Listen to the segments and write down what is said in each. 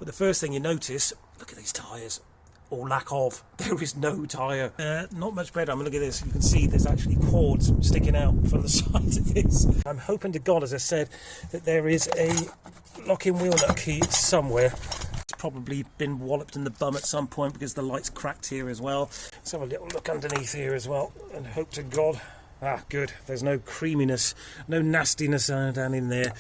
But the first thing you notice, look at these tyres, or lack of. There is no tyre. Not much better. I mean, look at this. You can see there's actually cords sticking out from the sides of this. I'm hoping to God, as I said, that there is a lock-in wheel nut key somewhere. It's probably been walloped in the bum at some point because the light's cracked here as well. Let's have a little look underneath here as well and hope to God. Ah, good. There's no creaminess, no nastiness down in there.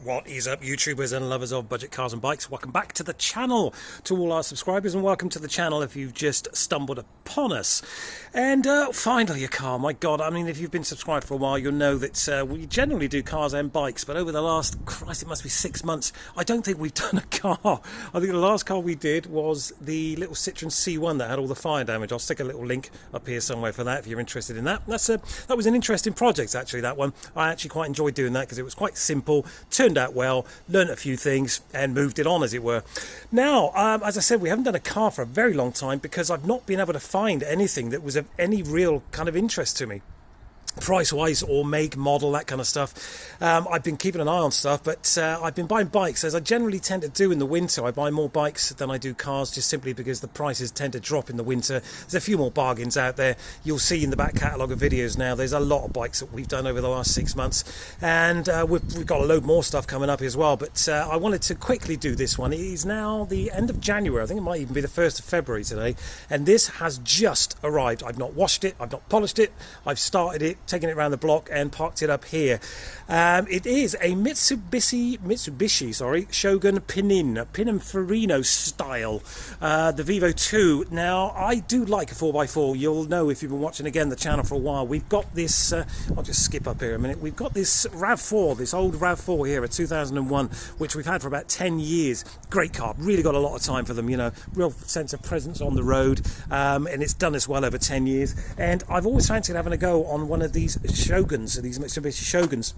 What is up, YouTubers and lovers of budget cars and bikes? Welcome back to the channel, to all our subscribers, and welcome to the channel if you've just stumbled upon us. And finally a car. My God, I mean, if you've been subscribed for a while, you'll know that we generally do cars and bikes, but over the last, Christ, it must be 6 months, I don't think we've done a car. I think the last car we did was the little Citroen C1 that had all the fire damage. I'll stick a little link up here somewhere for that if you're interested in that. That was an interesting project, actually, that one. I actually quite enjoyed doing that because it was quite simple, turned out well, learned a few things and moved it on, as it were. Now, as I said, we haven't done a car for a very long time because I've not been able to find anything that was of any real kind of interest to me, price-wise or make, model, that kind of stuff. I've been keeping an eye on stuff, but I've been buying bikes, as I generally tend to do in the winter. I buy more bikes than I do cars, just simply because the prices tend to drop in the winter. There's a few more bargains out there. You'll see in the back catalogue of videos now, there's a lot of bikes that we've done over the last 6 months, and we've got a load more stuff coming up as well, but I wanted to quickly do this one. It is now the end of January. I think it might even be the 1st of February today, and this has just arrived. I've not washed it, I've not polished it, I've started it, taken it around the block and parked it up here. It is a Mitsubishi Shogun Pinin, Pininfarina style, the Vivo 2. Now, I do like a 4x4. You'll know if you've been watching again the channel for a while. We've got this, I'll just skip up here a minute. We've got this RAV4, this old RAV4 here, a 2001, which we've had for about 10 years. Great car, really got a lot of time for them, you know, real sense of presence on the road, and it's done us well over 10 years. And I've always fancied having a go on one of these Shoguns, these Mitsubishi Shoguns,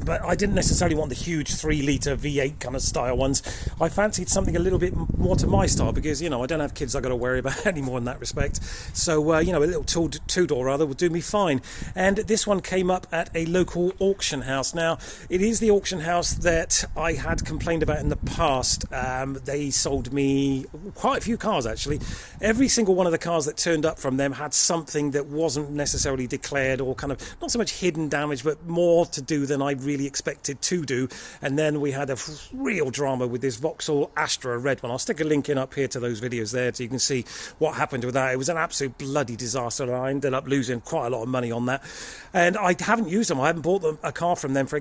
but I didn't necessarily want the huge 3-litre V8 kind of style ones. I fancied something a little bit more to my style because, you know, I don't have kids I've got to worry about anymore in that respect. So, you know, a little two-door rather would do me fine. And this one came up at a local auction house. Now, it is the auction house that I had complained about in the past. They sold me quite a few cars, actually. Every single one of the cars that turned up from them had something that wasn't necessarily declared, or kind of not so much hidden damage, but more to do than I really expected to do. And then we had a real drama with this Vauxhall Astra red one. I'll stick a link in up here to those videos there so you can see what happened with that. It was an absolute bloody disaster. I ended up losing quite a lot of money on that, and I haven't used them. I haven't bought a car from them for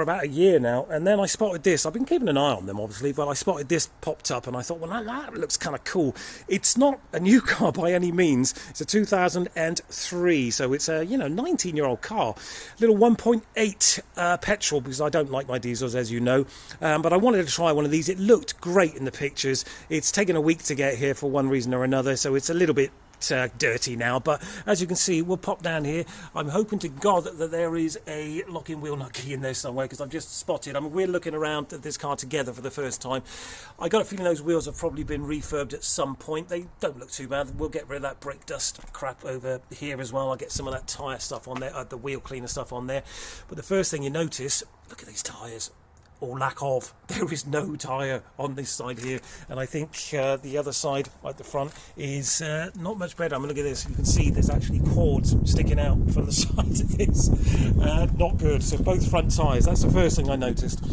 about a year now. And then I spotted this. I've been keeping an eye on them, obviously, but I spotted this popped up and I thought, well, that looks kind of cool. It's not a new car by any means. It's a 2003, so it's a 19-year-old car, little 1.8 petrol, because I don't like my diesels, as you know, but I wanted to try one of these. It looked great in the pictures. It's taken a week to get here for one reason or another, so it's a little bit dirty now, but as you can see, we'll pop down here. I'm hoping to God that there is a lock-in wheel nut key in there somewhere, because I've just spotted, I mean, we're looking around at this car together for the first time. I got a feeling those wheels have probably been refurbed at some point. They don't look too bad. We'll get rid of that brake dust crap over here as well. I'll get some of that tyre stuff on there, the wheel cleaner stuff on there. But the first thing you notice, look at these tyres, or lack of. There is no tyre on this side here, and I think the other side at the front is not much better. I mean, look at this. You can see there's actually cords sticking out from the sides of this. Not good. So both front tyres, that's the first thing I noticed.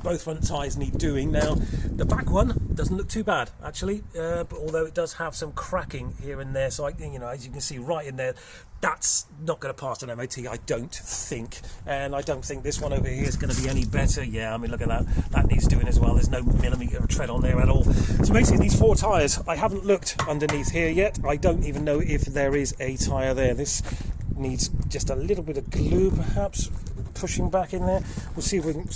Both front tyres need doing. Now, the back one doesn't look too bad, actually, but although it does have some cracking here and there, so as you can see right in there, that's not going to pass an MOT, I don't think. And I don't think this one over here is going to be any better. Yeah, I mean, look at that. That needs doing as well. There's no millimetre of tread on there at all. So basically, these 4 tyres, I haven't looked underneath here yet. I don't even know if there is a tyre there. This needs just a little bit of glue, perhaps, pushing back in there. We'll see if we can,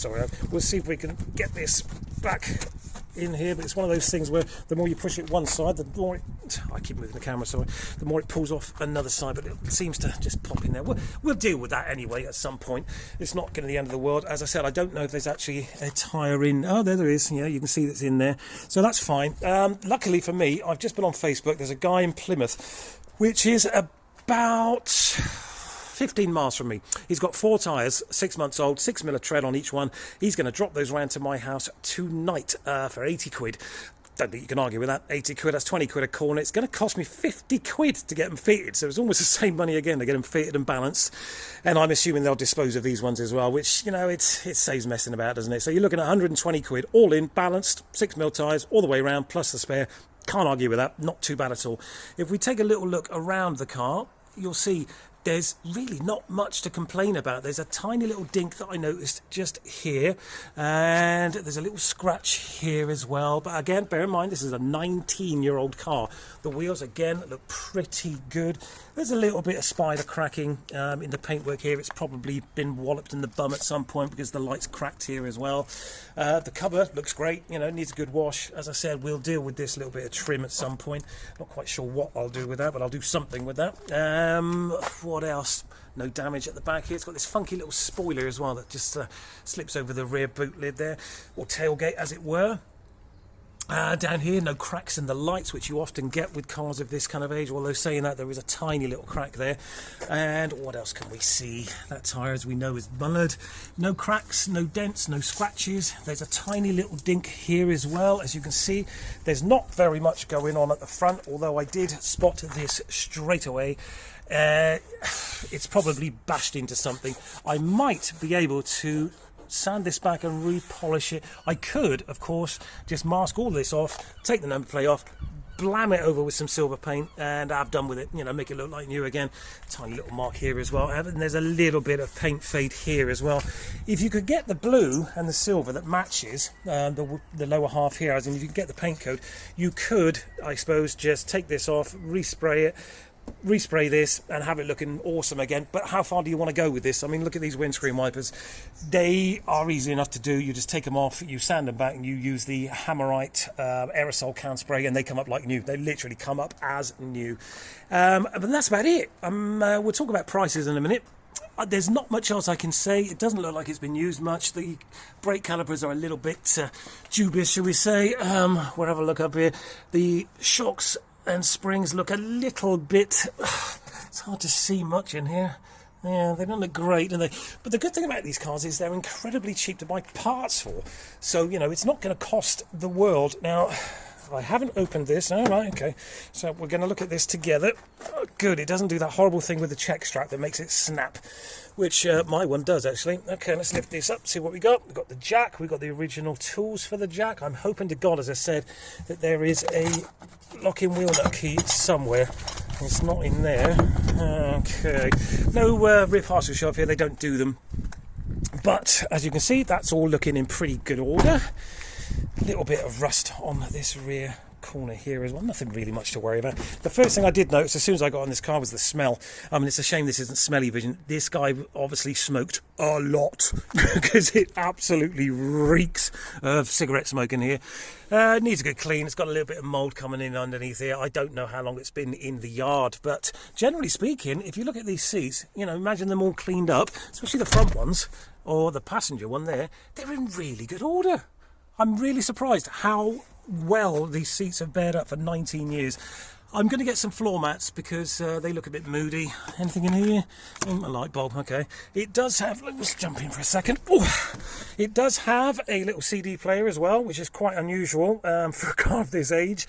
we'll see if we can get this back in here, but it's one of those things where the more you push it one side, the more I keep moving the camera, sorry, the more it pulls off another side, but it seems to just pop in there. We'll deal with that anyway at some point. It's not going to be the end of the world. As I said, I don't know if there's actually a tyre in. Oh, there is. Yeah, you can see that's in there, so that's fine. Luckily for me, I've just been on Facebook. There's a guy in Plymouth, which is a about 15 miles from me. He's got 4 tyres, 6 months old, 6mm tread on each one. He's going to drop those round to my house tonight for 80 quid. Don't think you can argue with that. 80 quid, that's 20 quid a corner. It's going to cost me 50 quid to get them fitted. So it's almost the same money again to get them fitted and balanced. And I'm assuming they'll dispose of these ones as well, which, you know, it saves messing about, doesn't it? So you're looking at 120 quid, all in, balanced, 6mm tyres, all the way around, plus the spare. Can't argue with that. Not too bad at all. If we take a little look around the car, you'll see there's really not much to complain about. There's a tiny little dink that I noticed just here, and there's a little scratch here as well. But again, bear in mind, this is a 19-year-old car. The wheels, again, look pretty good. There's a little bit of spider cracking in the paintwork here. It's probably been walloped in the bum at some point because the light's cracked here as well. The cover looks great, you know, needs a good wash. As I said, we'll deal with this little bit of trim at some point. Not quite sure what I'll do with that, but I'll do something with that. What else? No damage at the back here. It's got this funky little spoiler as well that just slips over the rear boot lid there, or tailgate as it were. Down here, no cracks in the lights, which you often get with cars of this kind of age, although saying that, there is a tiny little crack there. And what else can we see? That tyre, as we know, is mullered. No cracks, no dents, no scratches. There's a tiny little dink here as well. As you can see, there's not very much going on at the front, although I did spot this straight away. It's probably bashed into something. I might be able to sand this back and repolish it. I could, of course, just mask all this off, take the number plate off, blam it over with some silver paint, and I've done with it, you know, make it look like new again. Tiny little mark here as well, and there's a little bit of paint fade here as well. If you could get the blue and the silver that matches the lower half here, as in if you could get the paint code, you could, I suppose, just take this off, respray this and have it looking awesome again. But how far do you want to go with this? I mean, look at these windscreen wipers. They are easy enough to do. You just take them off, you sand them back, and you use the Hammerite aerosol can spray, and they come up like new. They literally come up as new. But that's about it. We'll talk about prices in a minute. There's not much else I can say. It doesn't look like it's been used much. The brake calipers are a little bit dubious, shall we say. We'll have a look up here. The shocks and springs look a little bit, it's hard to see much in here. Yeah, they don't look great, do they? But the good thing about these cars is they're incredibly cheap to buy parts for. So, you know, it's not going to cost the world. Now, I haven't opened this. Oh, right, okay. So we're going to look at this together. Oh, good, it doesn't do that horrible thing with the check strap that makes it snap, which my one does, actually. Okay, let's lift this up, see what we got. We've got the jack, we've got the original tools for the jack. I'm hoping to God, as I said, that there is a lock-in wheel nut key somewhere. It's not in there. Okay. No rear parcel shop here, they don't do them. But, as you can see, that's all looking in pretty good order. A little bit of rust on this rear corner here as well. Nothing really much to worry about. The first thing I did notice as soon as I got on this car was the smell. I mean, it's a shame this isn't smelly vision. This guy obviously smoked a lot because it absolutely reeks of cigarette smoke in here. It needs a good clean. It's got a little bit of mould coming in underneath here. I don't know how long it's been in the yard, but generally speaking, if you look at these seats, you know, imagine them all cleaned up, especially the front ones or the passenger one there. They're in really good order. I'm really surprised how well these seats have bared up for 19 years. I'm going to get some floor mats because they look a bit moody. Anything in here? A light bulb, okay. It does have, let's jump in for a second. Ooh. It does have a little CD player as well, which is quite unusual for a car of this age.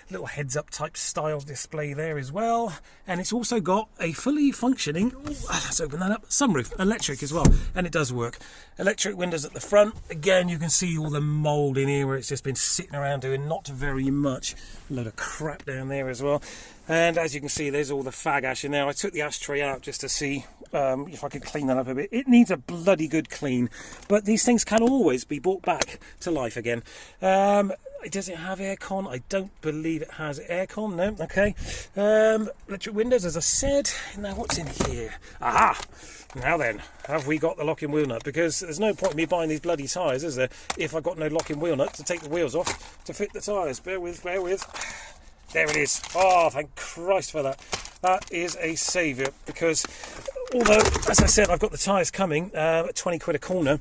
Little heads-up type style display there as well. And it's also got a fully functioning, let's open that up, sunroof, electric as well. And it does work. Electric windows at the front. Again, you can see all the mould in here where it's just been sitting around doing not very much. A load of crap down there as well. And as you can see, there's all the fag ash in there. I took the ashtray out just to see if I could clean that up a bit. It needs a bloody good clean, but these things can always be brought back to life again. Does it have aircon? I don't believe it has aircon, no. Okay. Electric windows, as I said. Now, what's in here? Aha! Now then, have we got the locking wheel nut? Because there's no point in me buying these bloody tyres, is there, if I've got no locking wheel nut to take the wheels off to fit the tyres. Bear with, bear with. There it is. Oh, thank Christ for that. That is a saviour, because although, as I said, I've got the tyres coming at 20 quid a corner,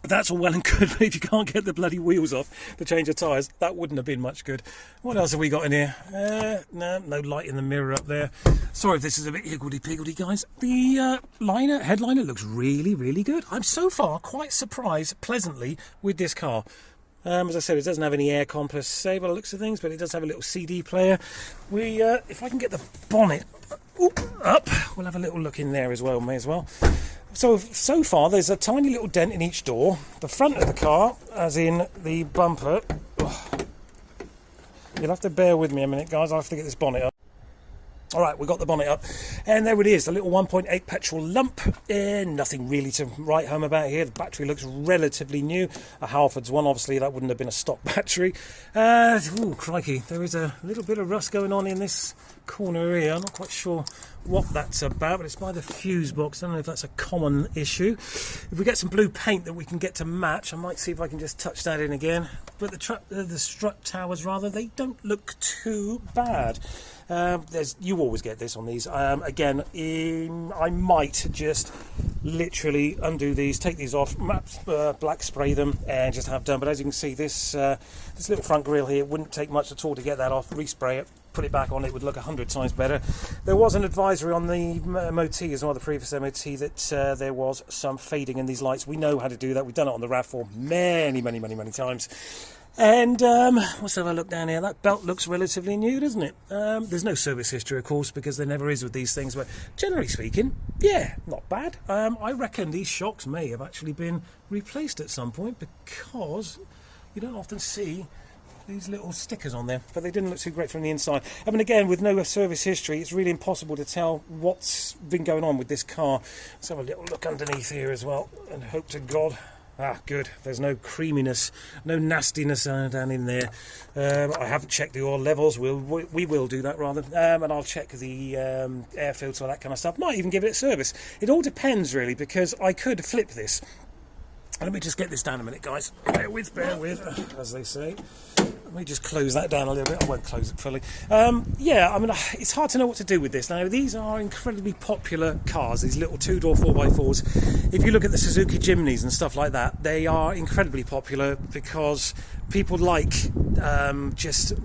That's all well and good, but if you can't get the bloody wheels off to change the tyres, that wouldn't have been much good. What else have we got in here? No light in the mirror up there. Sorry if this is a bit higgledy-piggledy, guys. The headliner looks really, really good. I'm so far quite surprised, pleasantly, with this car. As I said, it doesn't have any aircon per se by the looks of things, but it does have a little CD player. If I can get the bonnet up, we'll have a little look in there as well, may as well. So far, there's a tiny little dent in each door. The front of the car, as in the bumper. You'll have to bear with me a minute, guys. I'll have to get this bonnet up. All right, we've got the bonnet up. And there it is, a little 1.8 petrol lump. Nothing really to write home about here. The battery looks relatively new. A Halfords one, obviously, that wouldn't have been a stock battery. Oh, crikey, there is a little bit of rust going on in this corner here. I'm not quite sure what that's about, but it's by the fuse box. I don't know if that's a common issue. If we get some blue paint that we can get to match, I might see if I can just touch that in again. But the strut towers, rather, they don't look too bad. You always get this on these. Again, I might just literally undo these, take these off, black spray them, and just have done. But as you can see, this little front grille here, it wouldn't take much at all to get that off, respray it, put it back on, it would look 100 times better. There was an advisory on the MOT as well, the previous MOT, that there was some fading in these lights. We know how to do that. We've done it on the RAV4 many times. And let's have a look down here. That belt looks relatively new, doesn't it? There's no service history, of course, because there never is with these things, but generally speaking, yeah, not bad. I reckon these shocks may have actually been replaced at some point, because you don't often see these little stickers on there, but they didn't look too great from the inside. I mean, again, with no service history, it's really impossible to tell what's been going on with this car. Let's have a little look underneath here as well, and hope to God. Good. There's no creaminess, no nastiness down in there. I haven't checked the oil levels. We will do that, rather. And I'll check the air filter, that kind of stuff. Might even give it a service. It all depends, really, because I could flip this. Let me just get this down a minute, guys. Bear with, as they say. Let me just close that down a little bit. I won't close it fully. Yeah, I mean, it's hard to know what to do with this. Now, these are incredibly popular cars, these little two-door 4x4s. If you look at the Suzuki Jimneys and stuff like that, they are incredibly popular because people like let me just, all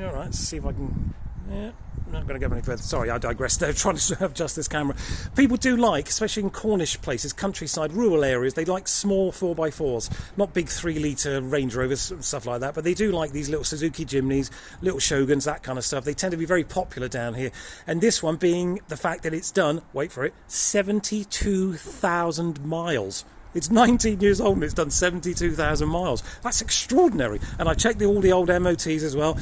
right, let's see if I can, yeah. I'm not going to go any further. Sorry, I digress there, trying to adjust this camera. People do like, especially in Cornish places, countryside, rural areas, they like small 4x4s, not big 3-litre Range Rovers and stuff like that, but they do like these little Suzuki Jimneys, little Shoguns, that kind of stuff. They tend to be very popular down here. And this one being the fact that it's done, wait for it, 72,000 miles. It's 19 years old and it's done 72,000 miles. That's extraordinary. And I checked all the old MOTs as well.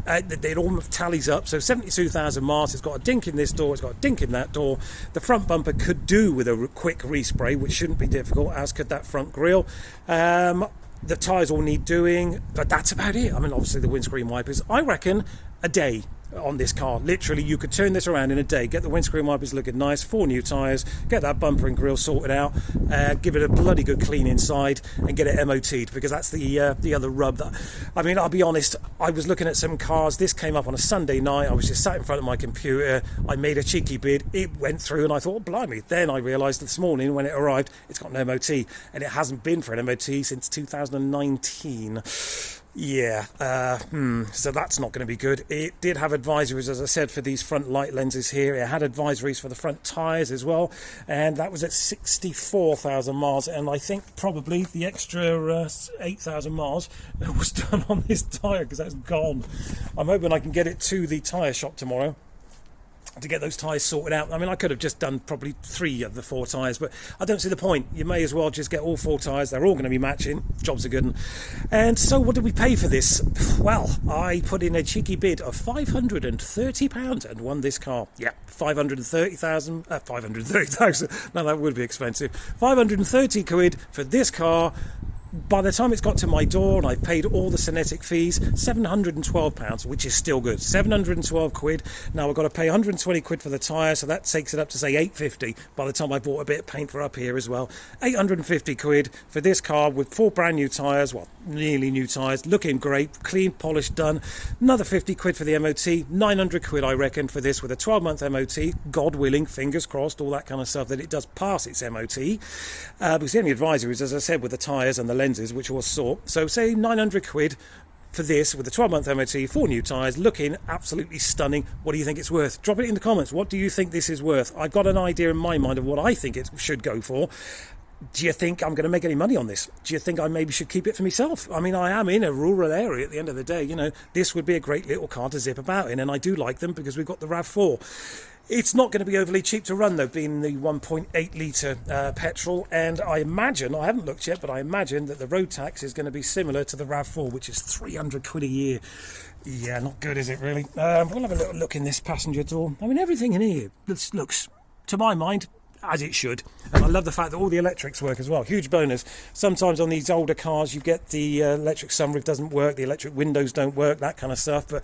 It all tallies up. So 72,000 miles. It's got a dink in this door. It's got a dink in that door. The front bumper could do with a quick respray, which shouldn't be difficult, as could that front grille. The tyres all need doing, but that's about it. I mean, obviously the windscreen wipers. I reckon a day on this car. Literally, you could turn this around in a day, get the windscreen wipers looking nice, 4 new tyres, get that bumper and grille sorted out, give it a bloody good clean inside, and get it MOT'd, because that's the other rub. That, I mean, I'll be honest, I was looking at some cars. This came up on a Sunday night. I was just sat in front of my computer. I made a cheeky bid. It went through, and I thought, oh, blimey. Then I realised this morning when it arrived, it's got an MOT, and it hasn't been for an MOT since 2019. Yeah, so that's not going to be good. It did have advisories, as I said, for these front light lenses here. It had advisories for the front tyres as well, and that was at 64,000 miles, and I think probably the extra 8,000 miles was done on this tyre, because that's gone. I'm hoping I can get it to the tyre shop tomorrow to get those tyres sorted out. I mean, I could have just done probably 3 of the 4 tyres, but I don't see the point. You may as well just get all 4 tyres. They're all going to be matching. Jobs are good. And so what did we pay for this? Well, I put in a cheeky bid of £530 and won this car. Yeah, 530,000. 530,000. No, that would be expensive. 530 quid for this car. by the time it's got to my door and I've paid all the Cinetic fees, £712, which is still good. 712 quid. Now I've got to pay 120 quid for the tyre, so that takes it up to say 850 by the time I bought a bit of paint for up here as well. 850 quid for this car with 4 brand new tyres, well, nearly new tyres, looking great, clean, polished, done. Another 50 quid for the MOT, 900 quid I reckon for this with a 12-month MOT, God willing, fingers crossed, all that kind of stuff, that it does pass its MOT. Because the only advisory is, as I said, with the tyres and the lenses, which will sort. So say 900 quid for this with a 12-month MOT, 4 new tyres, looking absolutely stunning. What do you think it's worth? Drop it in the comments. What do you think this is worth? I've got an idea in my mind of what I think it should go for. Do you think I'm going to make any money on this? Do you think I maybe should keep it for myself? I mean, I am in a rural area at the end of the day. You know, this would be a great little car to zip about in, and I do like them because we've got the RAV4. It's not going to be overly cheap to run, though, being the 1.8 litre petrol. And I imagine, I haven't looked yet, but I imagine that the road tax is going to be similar to the RAV4, which is 300 quid a year. Yeah, not good, is it, really? We'll have a little look in this passenger door. I mean, everything in here looks, to my mind, as it should. And I love the fact that all the electrics work as well. Huge bonus. Sometimes on these older cars you get the electric sunroof doesn't work, the electric windows don't work, that kind of stuff. But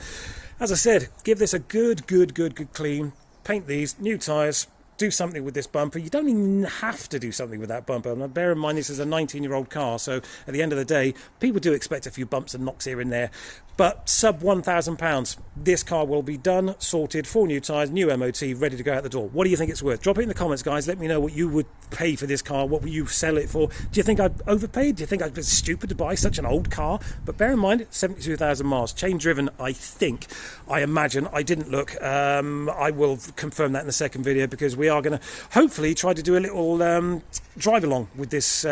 as I said, give this a good clean. Paint these, new tyres, do something with this bumper. You don't even have to do something with that bumper. Now, bear in mind this is a 19-year-old car, so at the end of the day, people do expect a few bumps and knocks here and there. But sub £1,000, this car will be done, sorted, 4 new tyres, new MOT, ready to go out the door. What do you think it's worth? Drop it in the comments, guys. Let me know what you would pay for this car. What would you sell it for? Do you think I've overpaid? Do you think I've been stupid to buy such an old car? But bear in mind, 72,000 miles, chain driven, I think. I imagine. I didn't look. I will confirm that in the second video, because we are going to hopefully try to do a little drive along with this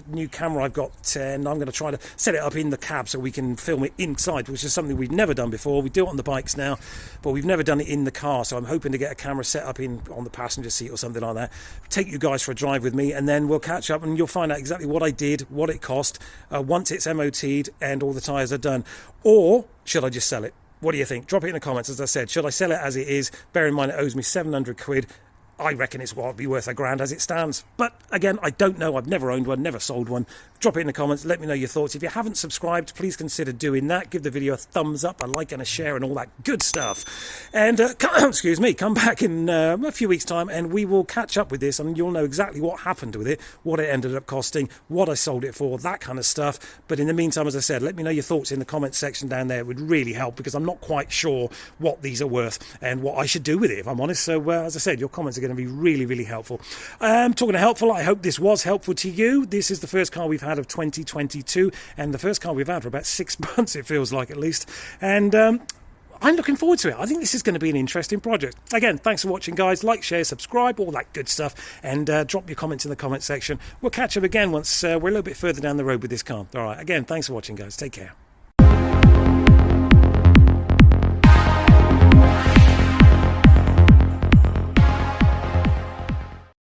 new camera I've got, and I'm going to try to set it up in the cab so we can film it inside, which is something we've never done before. We do it on the bikes now, but we've never done it in the car, so I'm hoping to get a camera set up on the passenger seat or something like that, take you guys for a drive with me, and then we'll catch up and you'll find out exactly what I did, what it cost, once it's MOT'd and all the tyres are done. Or should I just sell it? What do you think? Drop it in the comments. As I said, should I sell it as it is? Bear in mind it owes me 700 quid. I reckon it's what, be worth £1,000 as it stands. But again, I don't know. I've never owned one, never sold one. Drop it in the comments. Let me know your thoughts. If you haven't subscribed, please consider doing that. Give the video a thumbs up, a like and a share and all that good stuff. And excuse me, come back in a few weeks' time and we will catch up with this and you'll know exactly what happened with it, what it ended up costing, what I sold it for, that kind of stuff. But in the meantime, as I said, let me know your thoughts in the comments section down there. It would really help, because I'm not quite sure what these are worth and what I should do with it, if I'm honest. So as I said, your comments are going to be really helpful. Talking of helpful, I hope this was helpful to you. This is the first car we've had of 2022 and the first car we've had for about 6 months, it feels like, at least. And I'm looking forward to it. I think this is going to be an interesting project. Again, thanks for watching, guys. Like, share, subscribe, all that good stuff, and drop your comments in the comment section. We'll catch up again once we're a little bit further down the road with this car. All right, again, thanks for watching, guys. Take care.